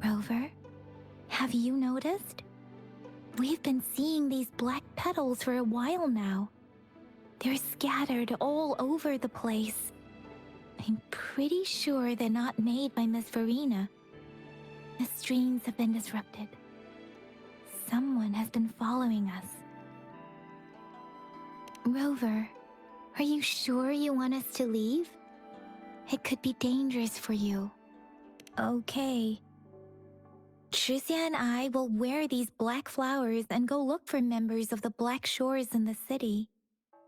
Rover, have you noticed? We've been seeing these black petals for a while now. They're scattered all over the place. I'm pretty sure they're not made by Miss Verena. The streams have been disrupted. Someone has been following us. Rover, are you sure you want us to leave? It could be dangerous for you. Okay. Tricia and I will wear these black flowers and go look for members of the Black Shores in the city.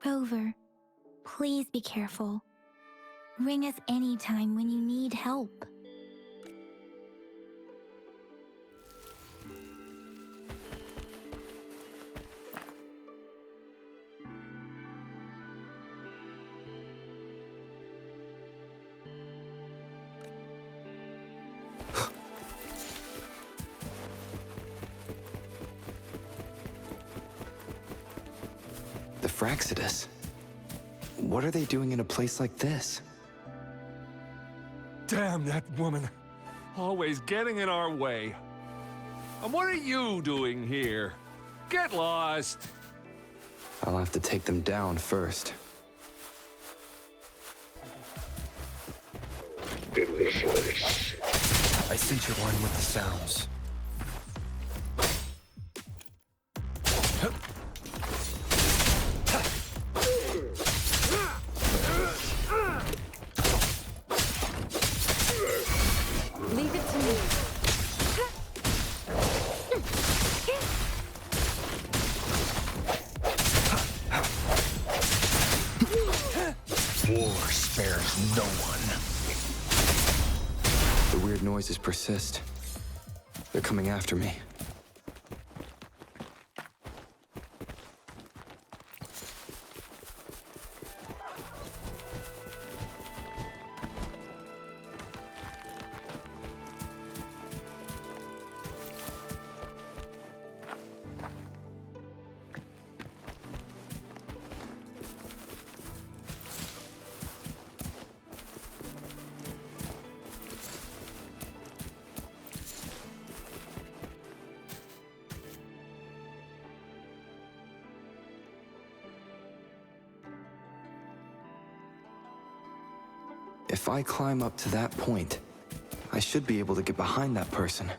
Rover, please be careful. Ring us anytime when you need help. The Fraxidus? What are they doing in a place like this? Damn that woman. Always getting in our way. And what are you doing here? Get lost. I'll have to take them down first. Delicious. I sense you're one with the sounds. Leave it to me. War spares no one. The weird noises persist. They're coming after me. If I climb up to that point, I should be able to get behind that person.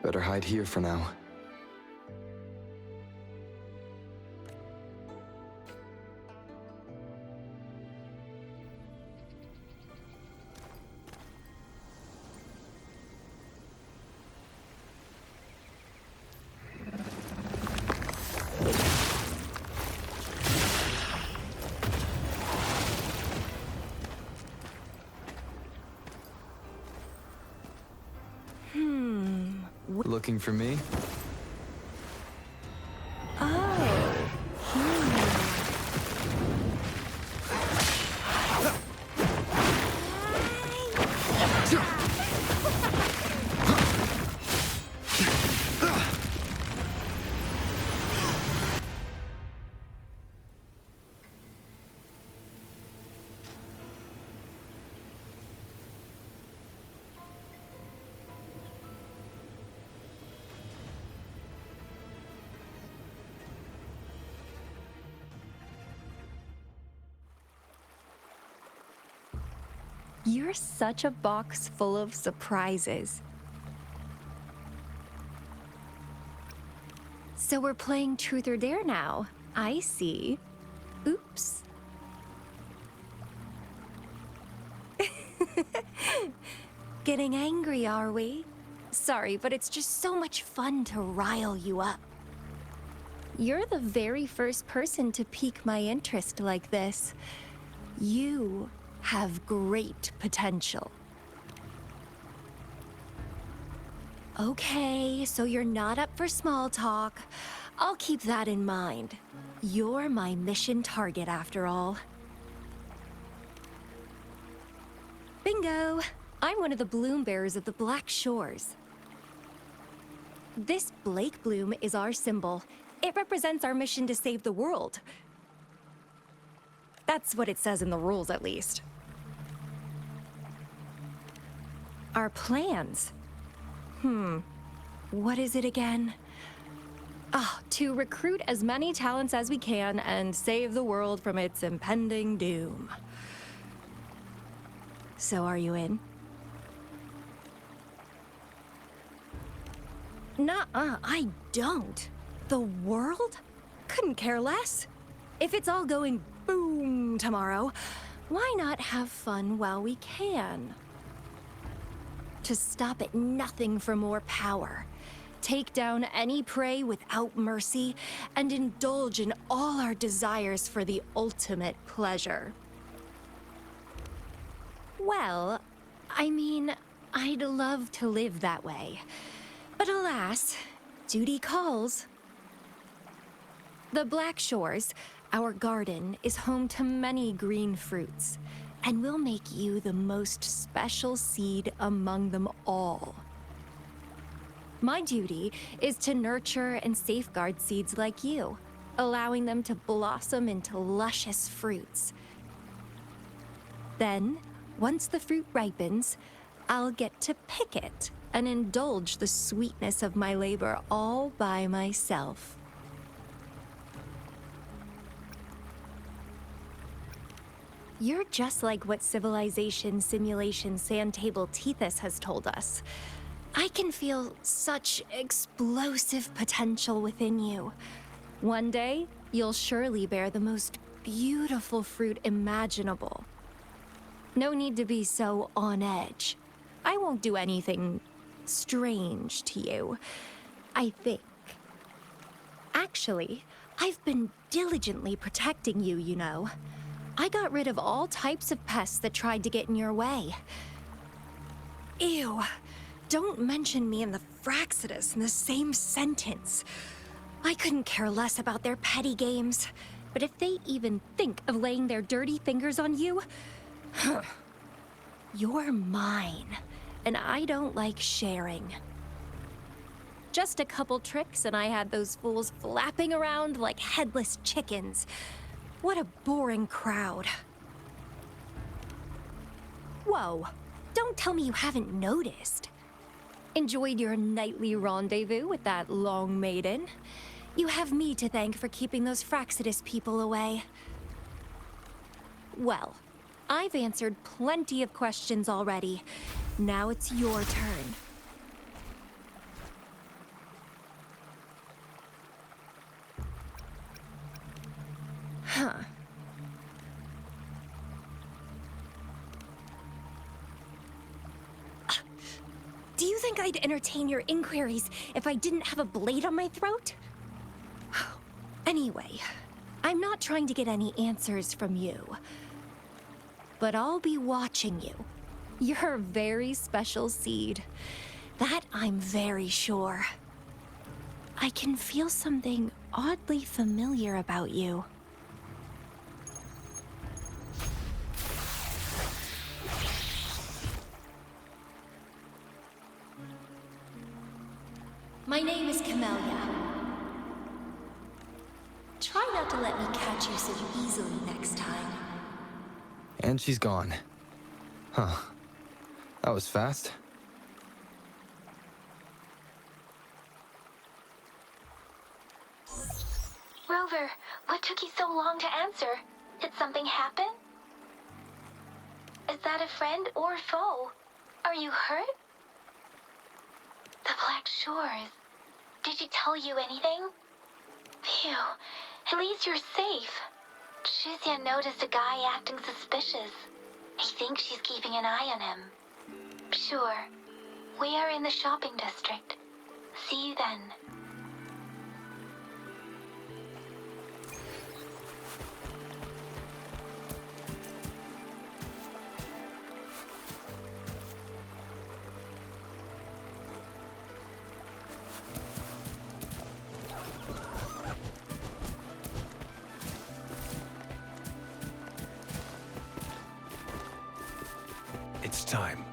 Better hide here for now. Looking for me? You're such a box full of surprises. So we're playing Truth or Dare now. I see. Oops. Getting angry, are we? Sorry, but it's just so much fun to rile you up. You're the very first person to pique my interest like this. You have great potential. Okay, so you're not up for small talk. I'll keep that in mind. You're my mission target after all. Bingo! I'm one of the bloom bearers of the Black Shores. This Blake bloom is our symbol. It represents our mission to save the world. That's what it says in the rules, at least. Our plans? What is it again? To recruit as many talents as we can and save the world from its impending doom. So are you in? Nuh-uh, I don't. The world? Couldn't care less. If it's all going boom tomorrow, why not have fun while we can? To stop at nothing for more power. Take down any prey without mercy, and indulge in all our desires for the ultimate pleasure. Well, I mean, I'd love to live that way. But alas, duty calls. The Black Shores, our garden, is home to many green fruits, and we'll make you the most special seed among them all. My duty is to nurture and safeguard seeds like you, allowing them to blossom into luscious fruits. Then, once the fruit ripens, I'll get to pick it and indulge the sweetness of my labor all by myself. You're just like what Civilization Simulation Sandtable Tethys has told us. I can feel such explosive potential within you. One day, you'll surely bear the most beautiful fruit imaginable. No need to be so on edge. I won't do anything strange to you, I think. Actually, I've been diligently protecting you, you know. I got rid of all types of pests that tried to get in your way. Ew. Don't mention me and the Fraxidus in the same sentence. I couldn't care less about their petty games, but if they even think of laying their dirty fingers on you, you're mine, and I don't like sharing. Just a couple tricks and I had those fools flapping around like headless chickens. What a boring crowd. Whoa, don't tell me you haven't noticed. Enjoyed your nightly rendezvous with that long maiden? You have me to thank for keeping those Fraxidus people away. Well, I've answered plenty of questions already. Now it's your turn. Huh. Do you think I'd entertain your inquiries if I didn't have a blade on my throat? Anyway, I'm not trying to get any answers from you. But I'll be watching you. You're a very special seed. That I'm very sure. I can feel something oddly familiar about you. My name is Camellia. Try not to let me catch you so easily next time. And she's gone. Huh. That was fast. Rover, what took you so long to answer? Did something happen? Is that a friend or foe? Are you hurt? The Black Shores. Did she tell you anything? Phew, at least you're safe. Shuzia noticed a guy acting suspicious. He thinks she's keeping an eye on him. Sure. We are in the shopping district. See you then. time.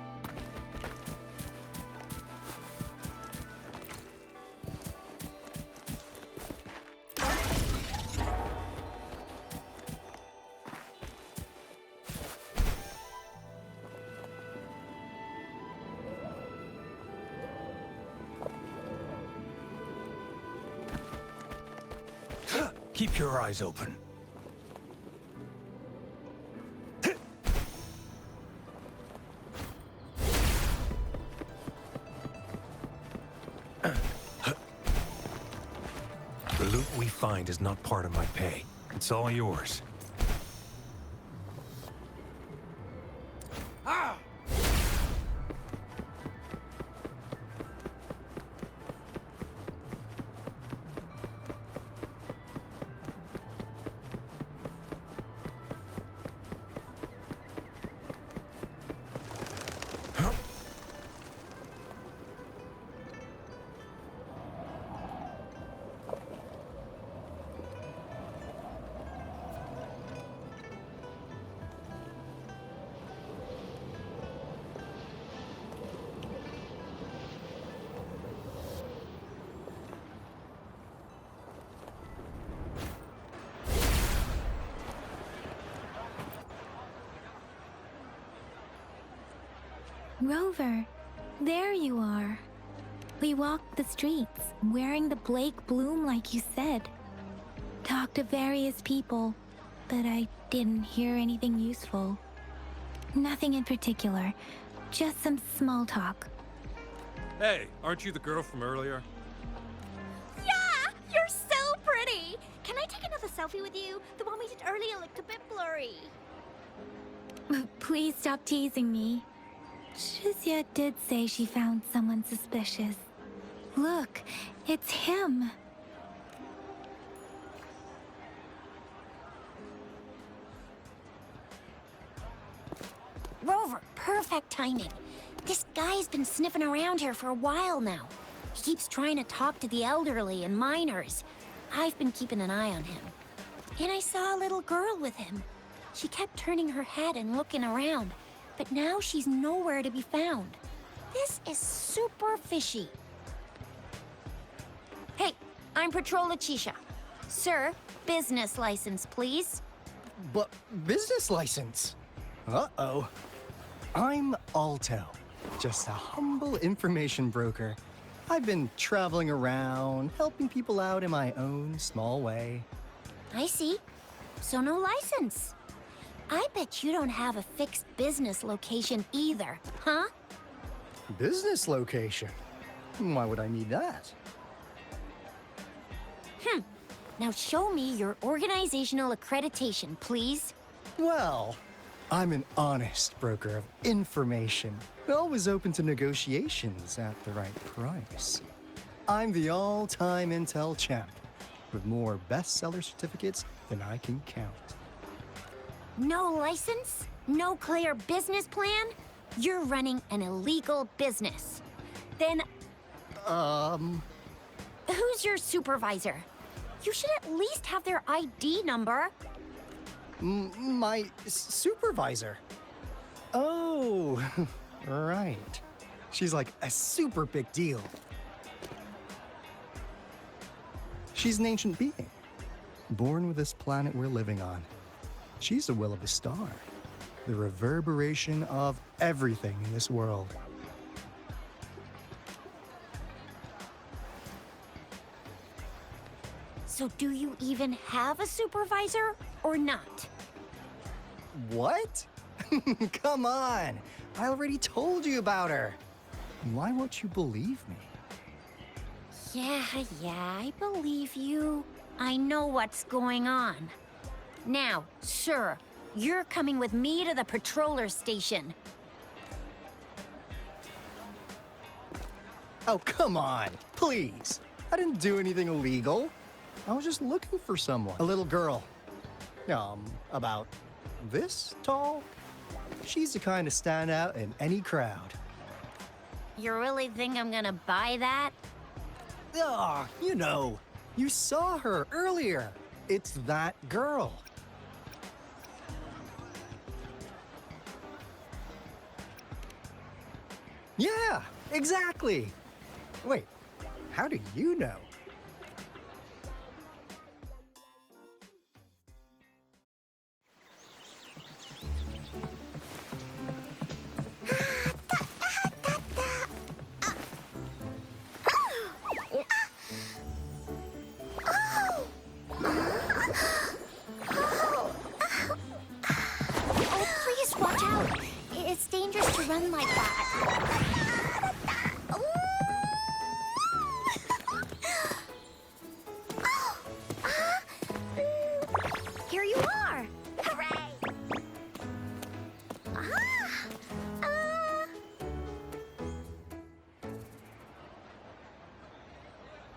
Keep your eyes open. The loot we find is not part of my pay. It's all yours. Rover, there you are. We walked the streets, wearing the Blake bloom like you said. Talked to various people, but I didn't hear anything useful. Nothing in particular, just some small talk. Hey, aren't you the girl from earlier? Yeah! You're so pretty! Can I take another selfie with you? The one we did earlier looked a bit blurry. Please stop teasing me. Shizia did say she found someone suspicious. Look, it's him. Rover, perfect timing. This guy's been sniffing around here for a while now. He keeps trying to talk to the elderly and minors. I've been keeping an eye on him. And I saw a little girl with him. She kept turning her head and looking around, but now she's nowhere to be found. This is super fishy. Hey, I'm Patrol Letitia. Sir, business license, please. But business license? Uh-oh. I'm Alto, just a humble information broker. I've been traveling around, helping people out in my own small way. I see. So no license. I bet you don't have a fixed business location either, huh? Business location? Why would I need that? Now show me your organizational accreditation, please. Well, I'm an honest broker of information, always open to negotiations at the right price. I'm the all-time intel champ, with more bestseller certificates than I can count. No license? No clear business plan? You're running an illegal business. Then who's your supervisor? You should at least have their ID number. My supervisor? Oh, right. She's like a super big deal. She's an ancient being, born with this planet we're living on. She's the will of the star, the reverberation of everything in this world. So do you even have a supervisor or not? What? Come on! I already told you about her. Why won't you believe me? Yeah, I believe you. I know what's going on. Now, sir, you're coming with me to the patroller station. Oh, come on, please. I didn't do anything illegal. I was just looking for someone. A little girl. About this tall. She's the kind to stand out in any crowd. You really think I'm gonna buy that? Ah, you saw her earlier. It's that girl. Yeah, exactly. Wait, how do you know? Oh, please watch out. It's dangerous to run like that. Here you are. Hooray!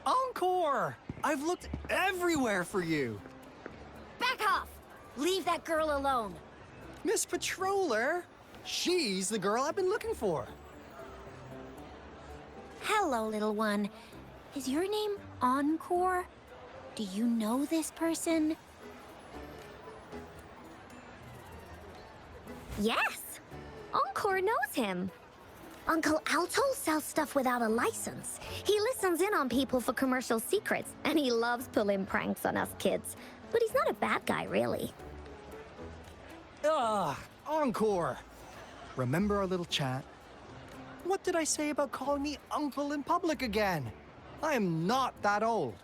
Encore! I've looked everywhere for you. Back off. Leave that girl alone. Miss Patroller, she's the girl I've been looking for. Hello, little one. Is your name Encore? Do you know this person? Yes! Encore knows him. Uncle Alto sells stuff without a license. He listens in on people for commercial secrets, and he loves pulling pranks on us kids. But he's not a bad guy, really. Encore! Remember our little chat? What did I say about calling me uncle in public again? I am not that old.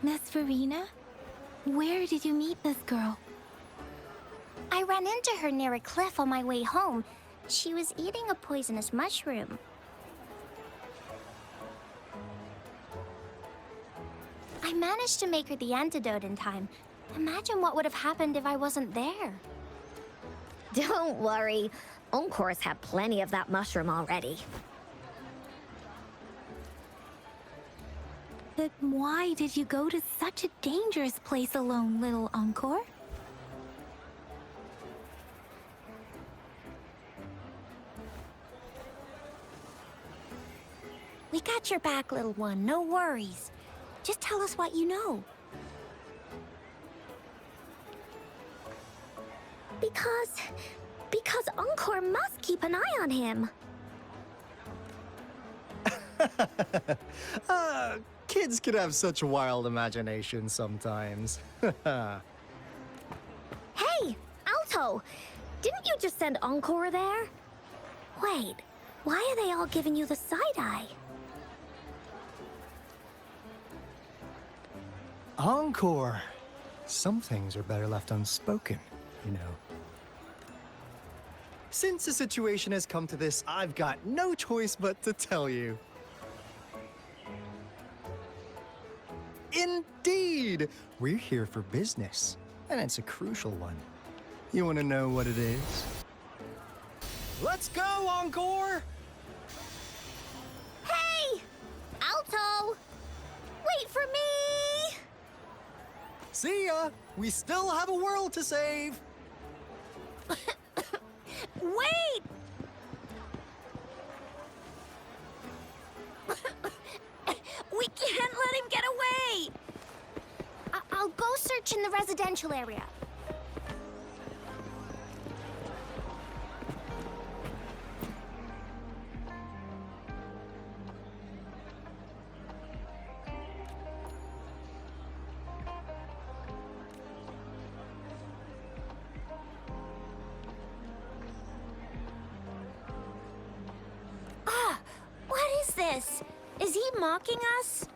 Miss Verena? Where did you meet this girl? I ran into her near a cliff on my way home. She was eating a poisonous mushroom. I managed to make her the antidote in time. Imagine what would have happened if I wasn't there. Don't worry. Encore's had plenty of that mushroom already. But why did you go to such a dangerous place alone, little Encore? We got your back, little one. No worries. Just tell us what you know. Because Encore must keep an eye on him. Kids can have such wild imaginations sometimes. Hey, Alto! Didn't you just send Encore there? Wait, why are they all giving you the side eye? Encore! Some things are better left unspoken, you know. Since the situation has come to this, I've got no choice but to tell you. Indeed! We're here for business, and it's a crucial one. You want to know what it is? Let's go, Encore! Hey! Alto! Wait for me! See ya! We still have a world to save! Wait! We can't let him get away! I'll go search in the residential area. What is this? Is he mocking us?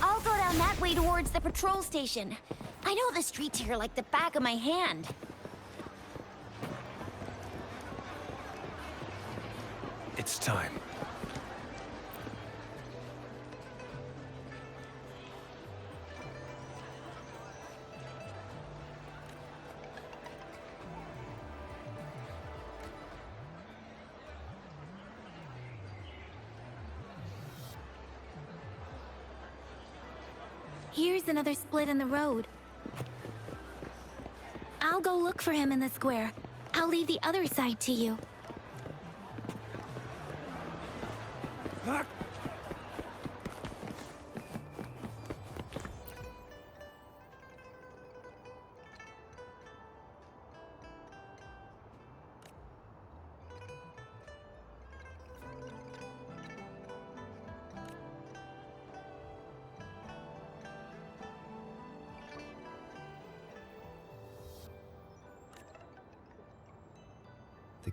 I'll go down that way towards the patrol station. I know the streets here like the back of my hand. It's time. Here's another split in the road. I'll go look for him in the square. I'll leave the other side to you.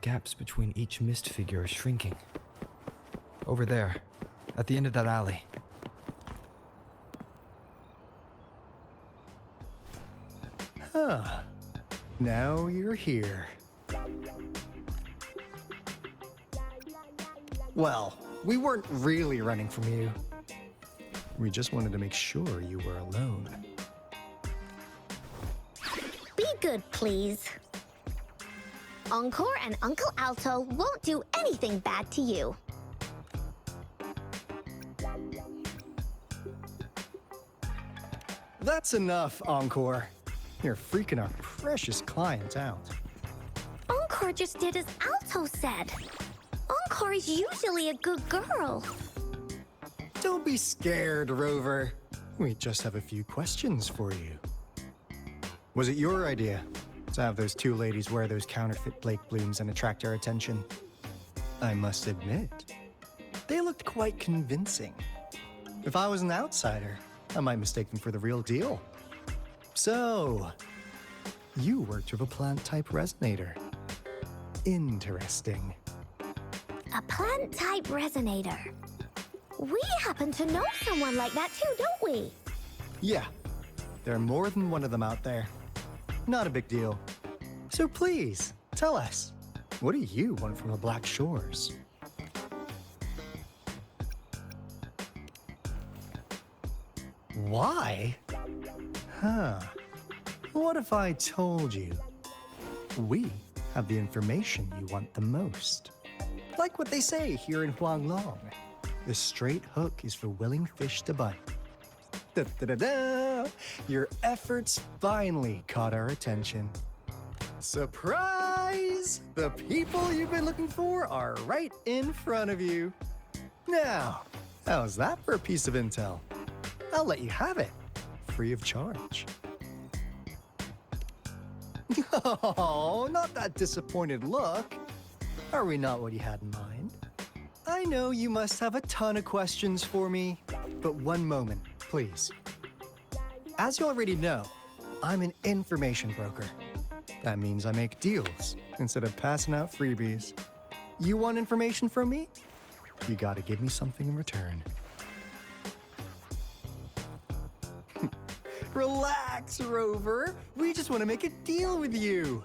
gaps between each mist figure are shrinking. Over there, at the end of that alley. Huh. Now you're here. Well, we weren't really running from you. We just wanted to make sure you were alone. Be good, please. Encore and Uncle Alto won't do anything bad to you. That's enough, Encore. You're freaking our precious client out. Encore just did as Alto said. Encore is usually a good girl. Don't be scared, Rover. We just have a few questions for you. Was it your idea to have those two ladies wear those counterfeit Blake blooms and attract our attention? I must admit, they looked quite convincing. If I was an outsider, I might mistake them for the real deal. So, you worked with a plant-type resonator. Interesting. A plant-type resonator. We happen to know someone like that too, don't we? Yeah, there are more than one of them out there. Not a big deal. So please, tell us, what do you want from the Black Shores? Why? Huh. What if I told you? We have the information you want the most. Like what they say here in Huanglong. The straight hook is for willing fish to bite. Da-da-da-da! Your efforts finally caught our attention. Surprise! The people you've been looking for are right in front of you. Now, how's that for a piece of intel? I'll let you have it, free of charge. Oh, not that disappointed look. Are we not what you had in mind? I know you must have a ton of questions for me, but one moment, please. As you already know, I'm an information broker. That means I make deals instead of passing out freebies. You want information from me? You gotta give me something in return. Relax, Rover. We just want to make a deal with you.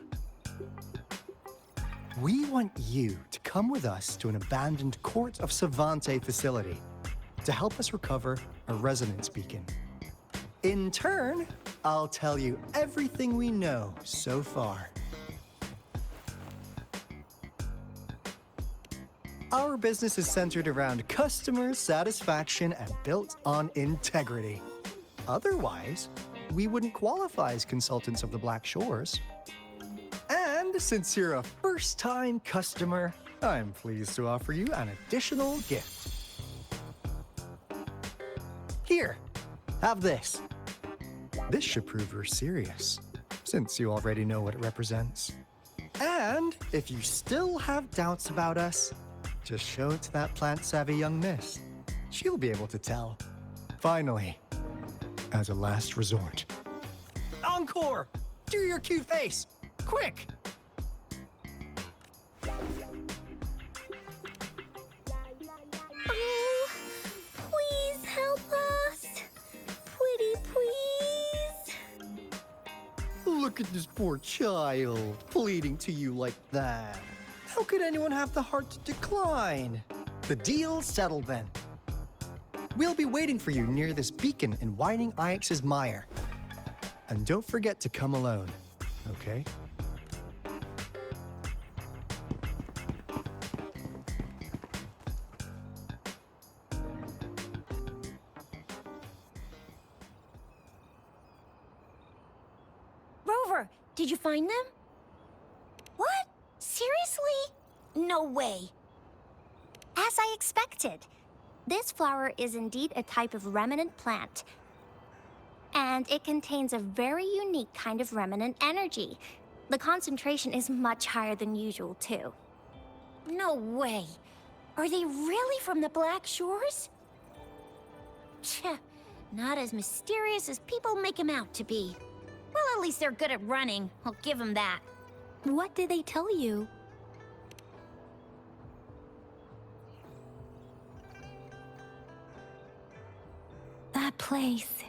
We want you to come with us to an abandoned Court of Savante facility to help us recover a resonance beacon. In turn, I'll tell you everything we know so far. Our business is centered around customer satisfaction and built on integrity. Otherwise, we wouldn't qualify as consultants of the Black Shores. And since you're a first-time customer, I'm pleased to offer you an additional gift. Here, have this. This should prove you're serious, since you already know what it represents. And if you still have doubts about us, just show it to that plant-savvy young miss. She'll be able to tell. Finally, as a last resort. Encore! Do your cute face! Quick! Oh, please help us. Pretty please. Look at this poor child, pleading to you like that. How could anyone have the heart to decline? The deal's settled then. We'll be waiting for you near this beacon in Whining Ix's mire. And don't forget to come alone, okay? Rover, did you find them? What? Seriously? No way. As I expected, this flower is indeed a type of remnant plant. And it contains a very unique kind of remnant energy. The concentration is much higher than usual, too. No way. Are they really from the Black Shores? Tch, not as mysterious as people make them out to be. Well, at least they're good at running. I'll give them that. What did they tell you? place.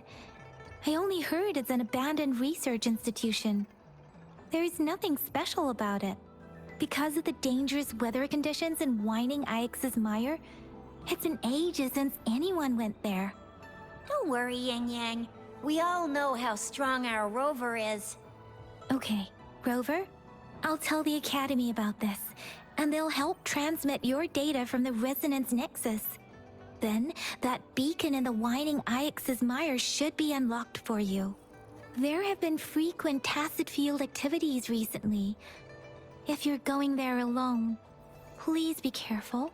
I only heard it's an abandoned research institution. There is nothing special about it. Because of the dangerous weather conditions in Whining Ix's Mire, it's been ages since anyone went there. Don't worry, Yang Yang. We all know how strong our rover is. Okay, Rover, I'll tell the Academy about this, and they'll help transmit your data from the Resonance Nexus. Then, that beacon in the Whining Ix's Mire should be unlocked for you. There have been frequent tacit field activities recently. If you're going there alone, please be careful.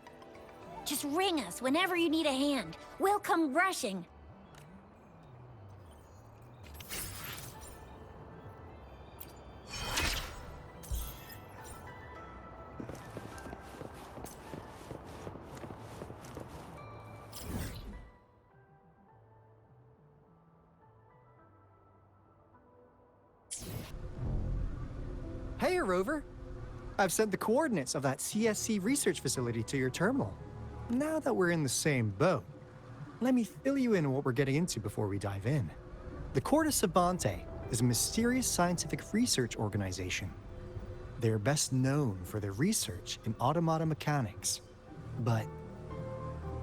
Just ring us whenever you need a hand. We'll come rushing. Hey, Rover. I've sent the coordinates of that CSC research facility to your terminal. Now that we're in the same boat, let me fill you in on what we're getting into before we dive in. The Corda Savante is a mysterious scientific research organization. They're best known for their research in automata mechanics. But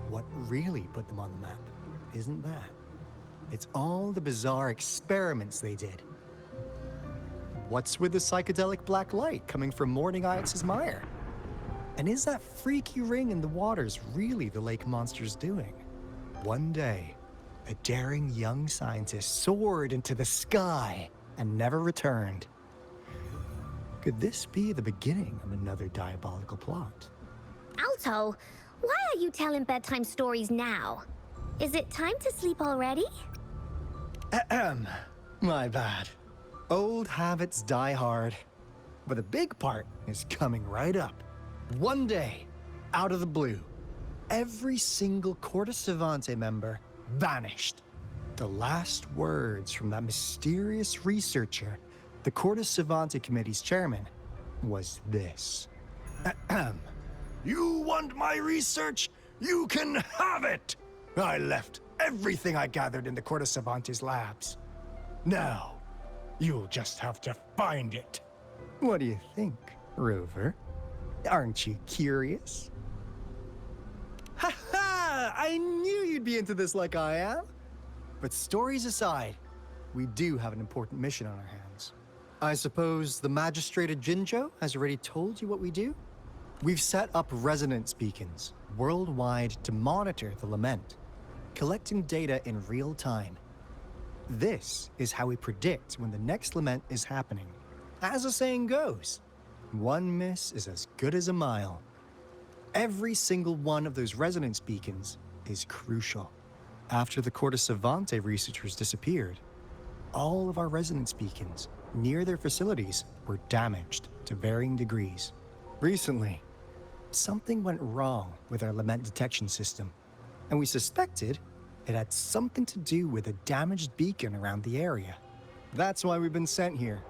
what really put them on the map isn't that. It's all the bizarre experiments they did. What's with the psychedelic black light coming from Morning Ix's Mire? And is that freaky ring in the waters really the lake monster's doing? One day, a daring young scientist soared into the sky and never returned. Could this be the beginning of another diabolical plot? Alto, why are you telling bedtime stories now? Is it time to sleep already? Ahem. My bad. Old habits die hard. But the big part is coming right up. One day, out of the blue, every single Corda Savante member vanished. The last words from that mysterious researcher, the Corda Savante Committee's chairman, was this. Ahem. You want my research? You can have it! I left everything I gathered in the Corda Savante's labs. Now, you'll just have to find it. What do you think, Rover? Aren't you curious? Ha ha! I knew you'd be into this like I am. But stories aside, we do have an important mission on our hands. I suppose the Magistrate of Jinzhou has already told you what we do? We've set up resonance beacons worldwide to monitor the lament, collecting data in real time. This is how we predict when the next lament is happening. As the saying goes, one miss is as good as a mile. Every single one of those resonance beacons is crucial. After the Corda Savante researchers disappeared, all of our resonance beacons near their facilities were damaged to varying degrees. Recently, something went wrong with our lament detection system, and we suspected it had something to do with a damaged beacon around the area. That's why we've been sent here,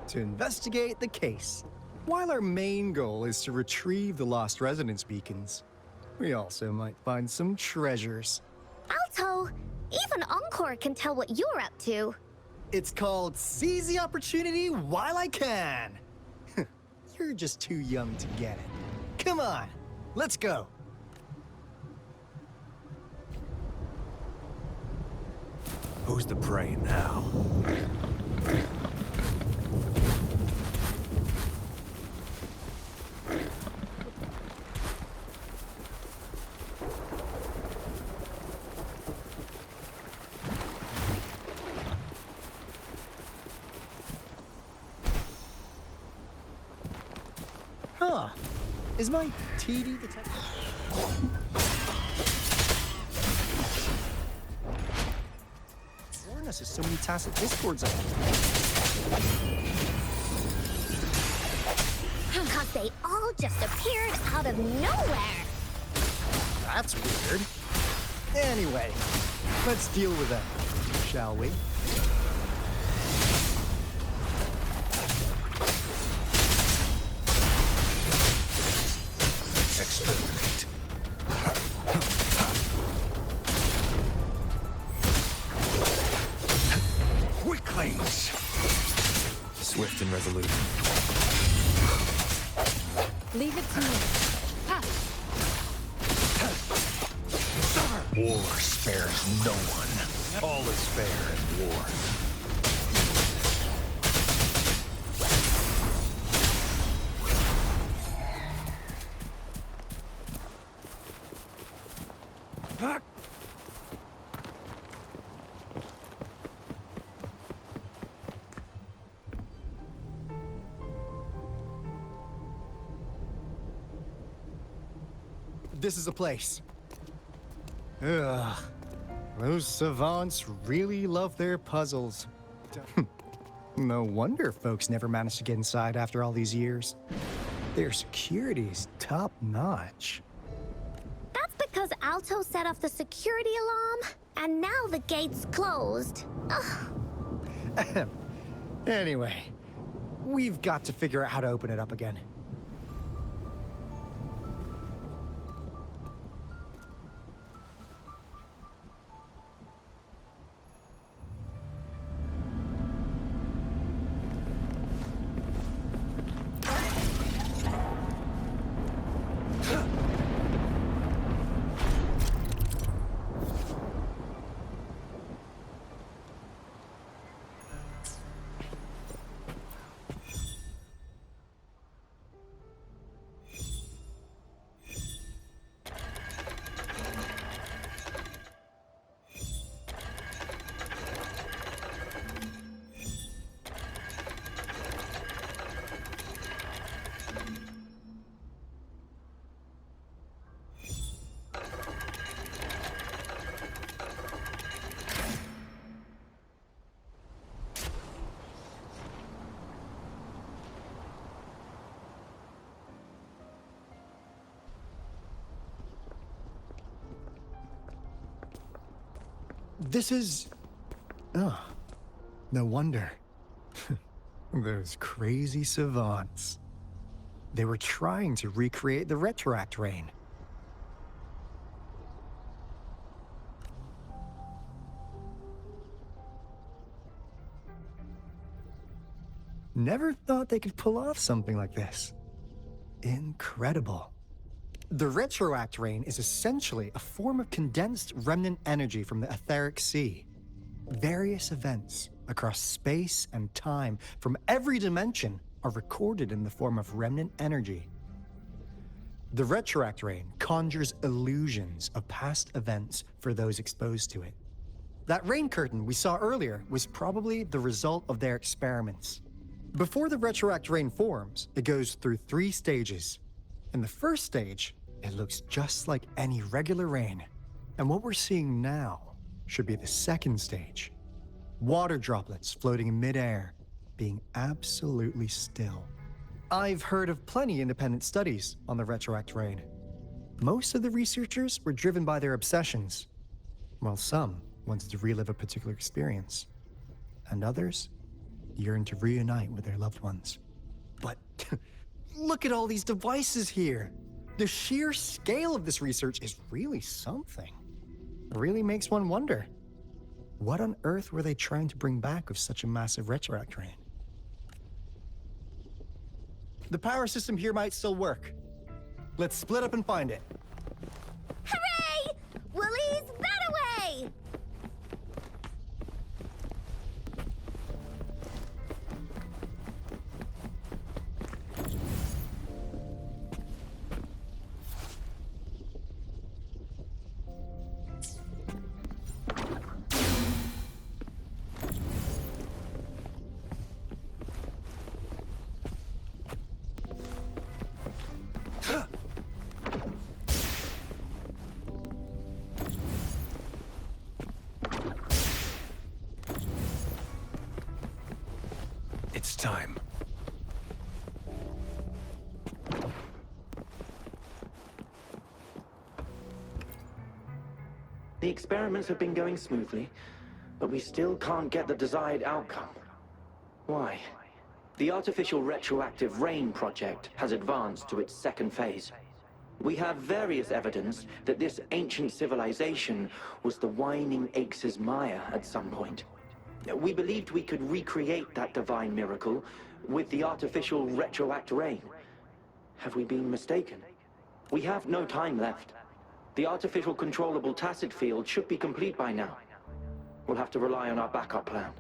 to investigate the case. While our main goal is to retrieve the lost resonance beacons, we also might find some treasures. Alto, even Encore can tell what you're up to. It's called Seize the Opportunity While I Can. You're just too young to get it. Come on, let's go. Who's the prey now? Huh. Is my TD detected? Warn us, there's so many tacit discords out there. Because they all just appeared out of nowhere. That's weird. Anyway, let's deal with them, shall we? Exterminate. Leave it to me. Ha! War spares no one. All is fair in war. This is a place. Ugh. Those savants really love their puzzles. No wonder folks never managed to get inside after all these years. Their security's top-notch. That's because Alto set off the security alarm, and now the gate's closed. Ugh. Anyway, we've got to figure out how to open it up again. This is... Oh, no wonder. Those crazy savants. They were trying to recreate the retroact rain. Never thought they could pull off something like this. Incredible. The retroact rain is essentially a form of condensed remnant energy from the etheric sea. Various events across space and time from every dimension are recorded in the form of remnant energy. The retroact rain conjures illusions of past events for those exposed to it. That rain curtain we saw earlier was probably the result of their experiments. Before the retroact rain forms, it goes through 3 stages. In the first stage, it looks just like any regular rain. And what we're seeing now should be the second stage. Water droplets floating in midair, being absolutely still. I've heard of plenty independent studies on the retroact rain. Most of the researchers were driven by their obsessions, while some wanted to relive a particular experience, and others yearned to reunite with their loved ones. But look at all these devices here. The sheer scale of this research is really something. It really makes one wonder, what on earth were they trying to bring back with such a massive retroact rain? The power system here might still work. Let's split up and find it. Hooray! Willie's that away! It's time. The experiments have been going smoothly, but we still can't get the desired outcome. Why? The artificial retroactive rain project has advanced to its second phase. We have various evidence that this ancient civilization was the Whining Aches' Maya at some point. We believed we could recreate that divine miracle with the artificial retroact rain. Have we been mistaken? We have no time left. The artificial controllable tacit field should be complete by now. We'll have to rely on our backup plan.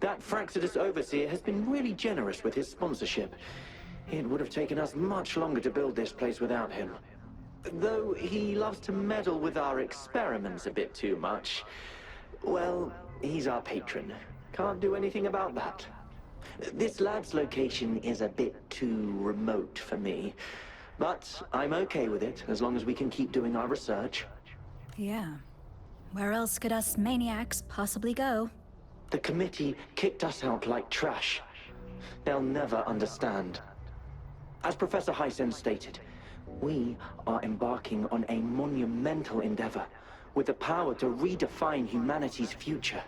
That Fraxidus Overseer has been really generous with his sponsorship. It would have taken us much longer to build this place without him. Though he loves to meddle with our experiments a bit too much. Well, he's our patron. Can't do anything about that. This lab's location is a bit too remote for me. But I'm okay with it, as long as we can keep doing our research. Yeah. Where else could us maniacs possibly go? The committee kicked us out like trash. They'll never understand. As Professor Hysen stated, we are embarking on a monumental endeavor with the power to redefine humanity's future.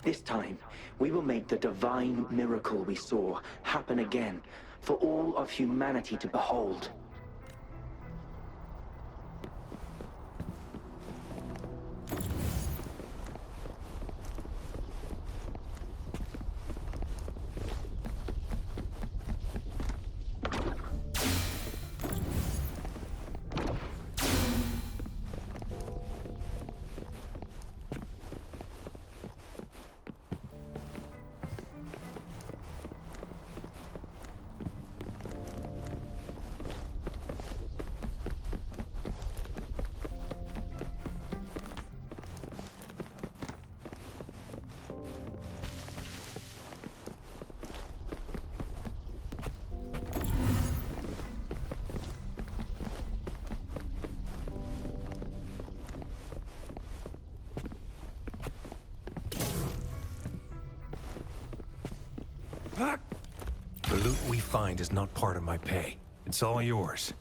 This time, we will make the divine miracle we saw happen again for all of humanity to behold. The loot we find is not part of my pay. It's all yours.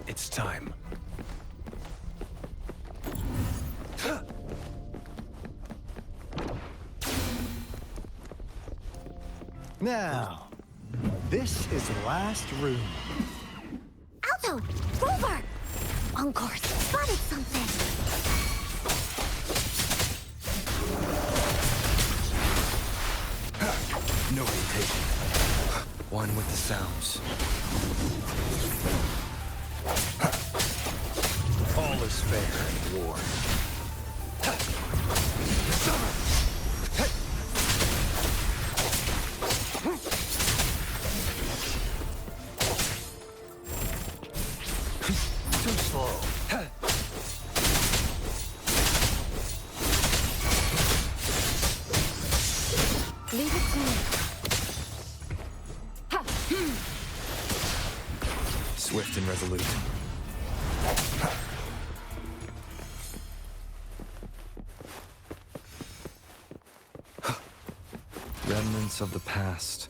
It's time. Now, this is the last room. Alto! Rover! Encore spotted something! No hesitation. One with the sounds. All is fair in war. Too slow. Leave it to me. Swift and resolute. Remnants of the past.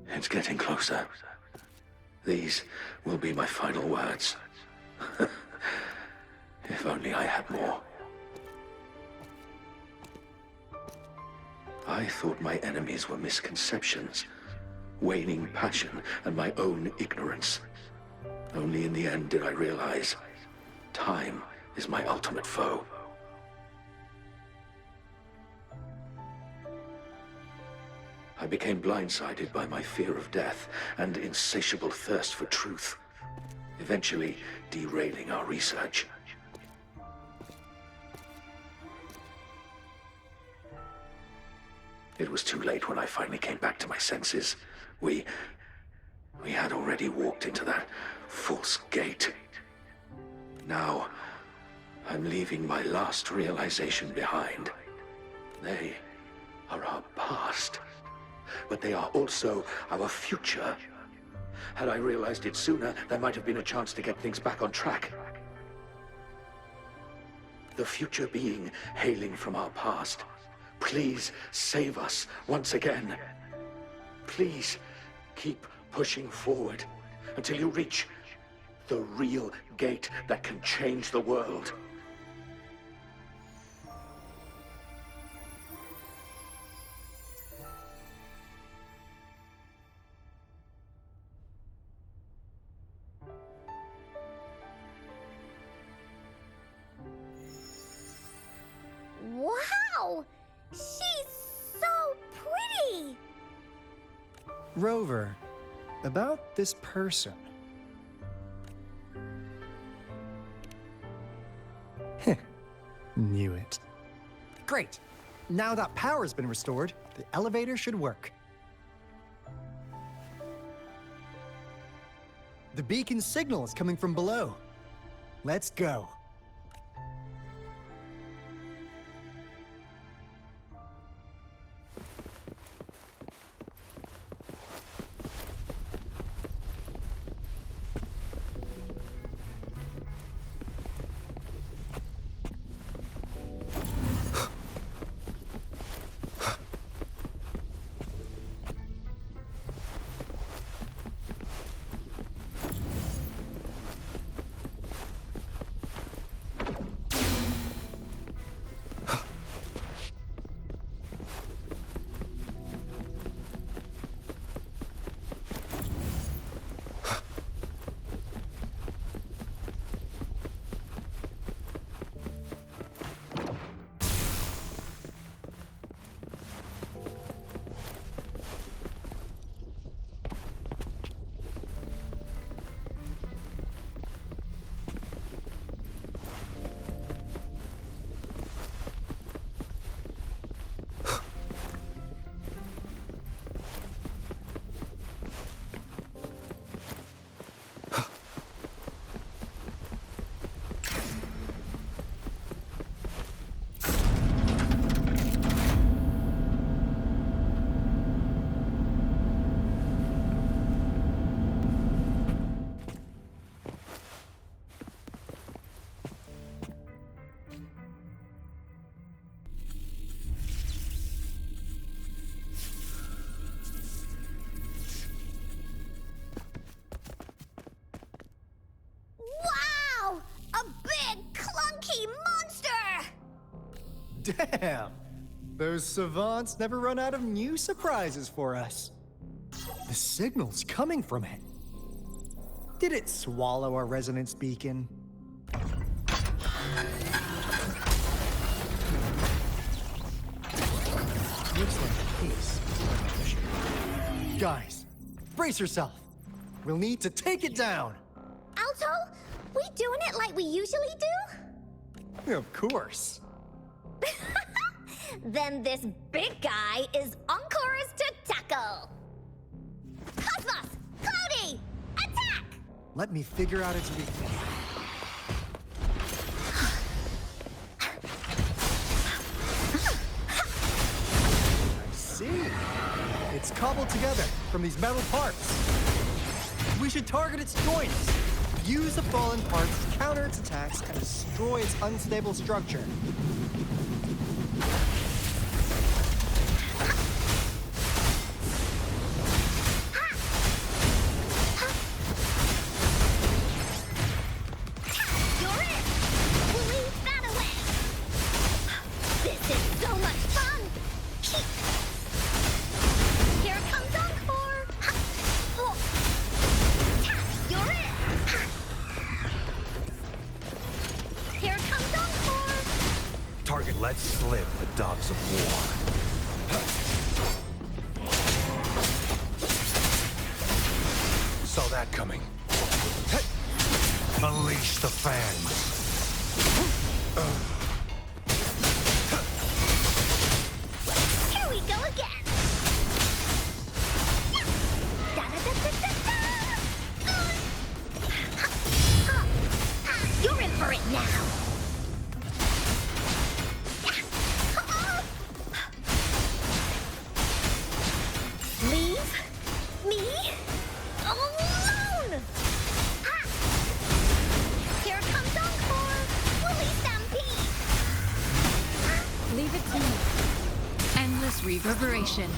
It's getting closer. These will be my final words. If only I had more. I thought my enemies were misconceptions, waning passion, and my own ignorance. Only in the end did I realize time is my ultimate foe. I became blindsided by my fear of death and insatiable thirst for truth, eventually derailing our research. It was too late when I finally came back to my senses. We had already walked into that false gate. Now, I'm leaving my last realization behind. They are our past, but they are also our future. Had I realized it sooner, there might have been a chance to get things back on track. The future being hailing from our past. Please save us once again. Please keep pushing forward until you reach the real gate that can change the world. Wow! She's so pretty! Rover, about this person. Knew it. Great. Now that power's been restored, the elevator should work. The beacon signal is coming from below. Let's go. Wow! A big, clunky monster! Damn! Those savants never run out of new surprises for us. The signal's coming from it. Did it swallow our resonance beacon? Looks like a case. Guys, brace yourself. We'll need to take it down. Alto, we doing it like we usually do? Of course. Then this big guy is Encore's to tackle. Cosmos! Cloudy! Attack! Let me figure out its weakness. I see. It's cobbled together from these metal parts. We should target its joints. Use the fallen parts to counter its attacks and destroy its unstable structure. saw that coming. Unleash the fans. Here we go again. You're in for it now. Leave me alone. Here comes Encore. Woolly Stampede. Leave it to me. Endless reverberation.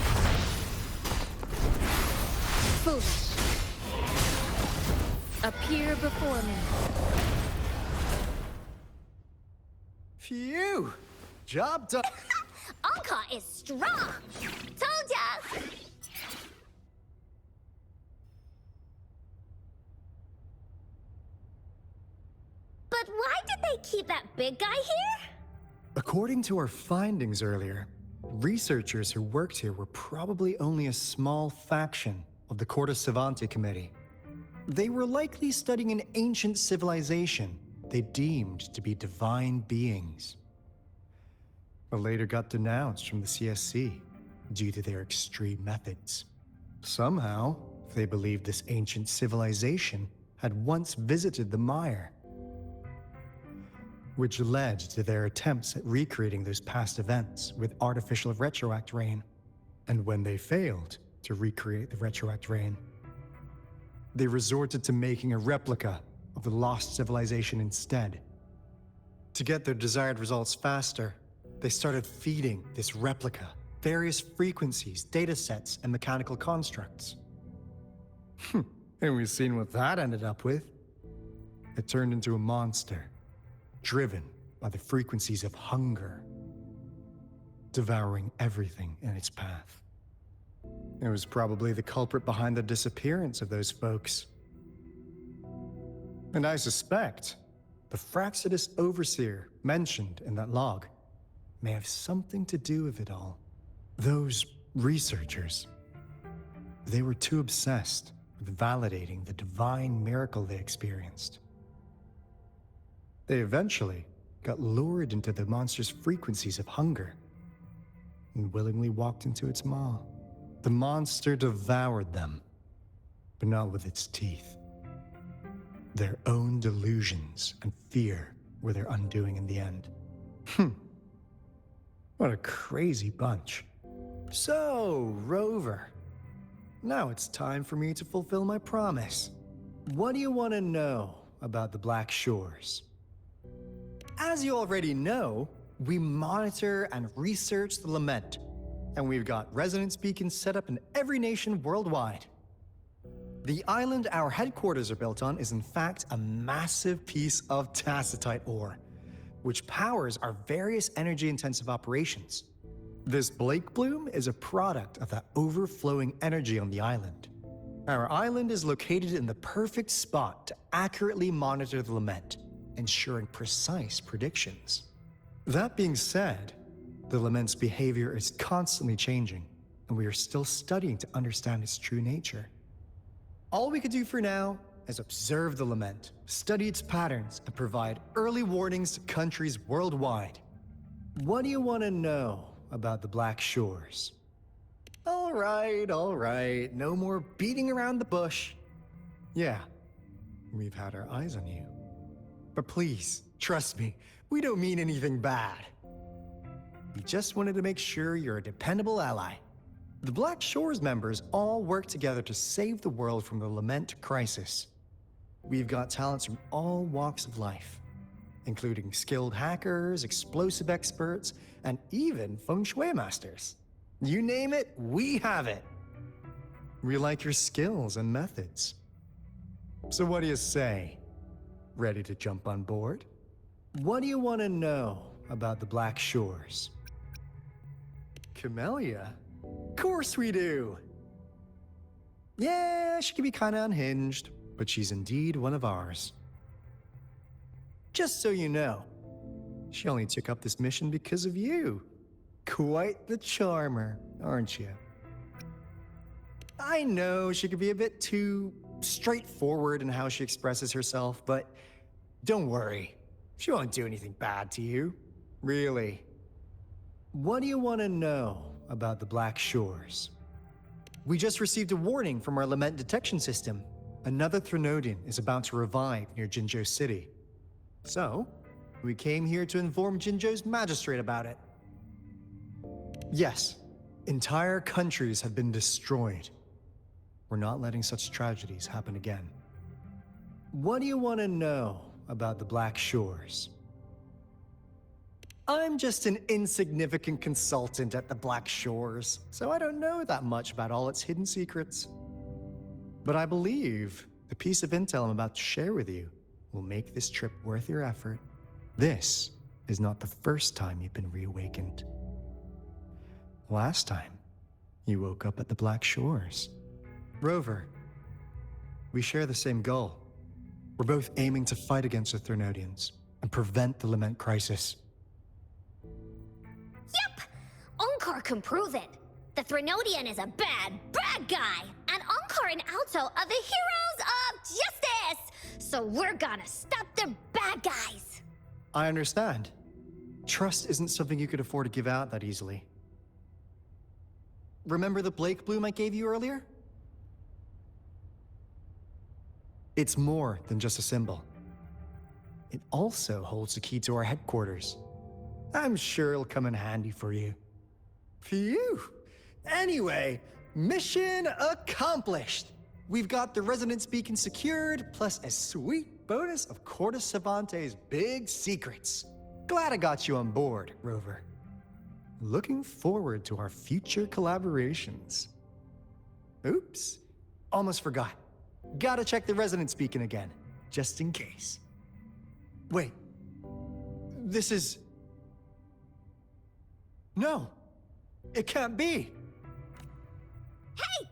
Foolish. Appear before me. Phew! Job done. Encore is strong. Told ya. But why did they keep that big guy here? According to our findings earlier, researchers who worked here were probably only a small faction of the Corte Savante Committee. They were likely studying an ancient civilization they deemed to be divine beings, but later got denounced from the CSC due to their extreme methods. Somehow, they believed this ancient civilization had once visited the Mire, which led to their attempts at recreating those past events with artificial retroact rain. And when they failed to recreate the retroact rain, they resorted to making a replica of the lost civilization instead. To get their desired results faster, they started feeding this replica various frequencies, datasets, and mechanical constructs. And we've seen what that ended up with. It turned into a monster, driven by the frequencies of hunger, devouring everything in its path. It was probably the culprit behind the disappearance of those folks. And I suspect the Fraxidus Overseer mentioned in that log may have something to do with it all. Those researchers, they were too obsessed with validating the divine miracle they experienced. They eventually got lured into the monster's frequencies of hunger and willingly walked into its maw. The monster devoured them, but not with its teeth. Their own delusions and fear were their undoing in the end. What a crazy bunch. So, Rover, now it's time for me to fulfill my promise. What do you want to know about the Black Shores? As you already know, we monitor and research the Lament, and we've got resonance beacons set up in every nation worldwide. The island our headquarters are built on is in fact a massive piece of tacitite ore, which powers our various energy-intensive operations. This Blake Bloom is a product of that overflowing energy on the island. Our island is located in the perfect spot to accurately monitor the Lament, ensuring precise predictions. That being said, the Lament's behavior is constantly changing, and we are still studying to understand its true nature. All we can do for now is observe the Lament, study its patterns, and provide early warnings to countries worldwide. What do you want to know about the Black Shores? All right, no more beating around the bush. Yeah, we've had our eyes on you. But please, trust me, we don't mean anything bad. We just wanted to make sure you're a dependable ally. The Black Shores members all work together to save the world from the Lament crisis. We've got talents from all walks of life, including skilled hackers, explosive experts, and even feng shui masters. You name it, we have it. We like your skills and methods. So what do you say? Ready to jump on board? What do you want to know about the Black Shores? Camellia? Of course we do! Yeah, she can be kinda unhinged, but she's indeed one of ours. Just so you know, she only took up this mission because of you. Quite the charmer, aren't you? I know she could be a bit too straightforward in how she expresses herself, but don't worry. She won't do anything bad to you. Really. What do you want to know about the Black Shores? We just received a warning from our lament detection system. Another Threnodian is about to revive near Jinzhou City. So, we came here to inform Jinzhou's magistrate about it. Yes, entire countries have been destroyed. We're not letting such tragedies happen again. What do you want to know about the Black Shores? I'm just an insignificant consultant at the Black Shores, so I don't know that much about all its hidden secrets. But I believe the piece of intel I'm about to share with you will make this trip worth your effort. This is not the first time you've been reawakened. Last time, you woke up at the Black Shores. Rover, we share the same goal. We're both aiming to fight against the Threnodians and prevent the Lament crisis. Yep! Encore can prove it. The Threnodian is a bad, bad guy, and Encore and Alto are the heroes of justice! So we're gonna stop the bad guys! I understand. Trust isn't something you could afford to give out that easily. Remember the Blake Bloom I gave you earlier? It's more than just a symbol. It also holds the key to our headquarters. I'm sure it'll come in handy for you. Phew! Anyway, mission accomplished! We've got the resonance beacon secured, plus a sweet bonus of Cortus Savante's big secrets. Glad I got you on board, Rover. Looking forward to our future collaborations. Oops, almost forgot. Gotta check the resonance beacon again, just in case. Wait, this is... No, it can't be. Hey!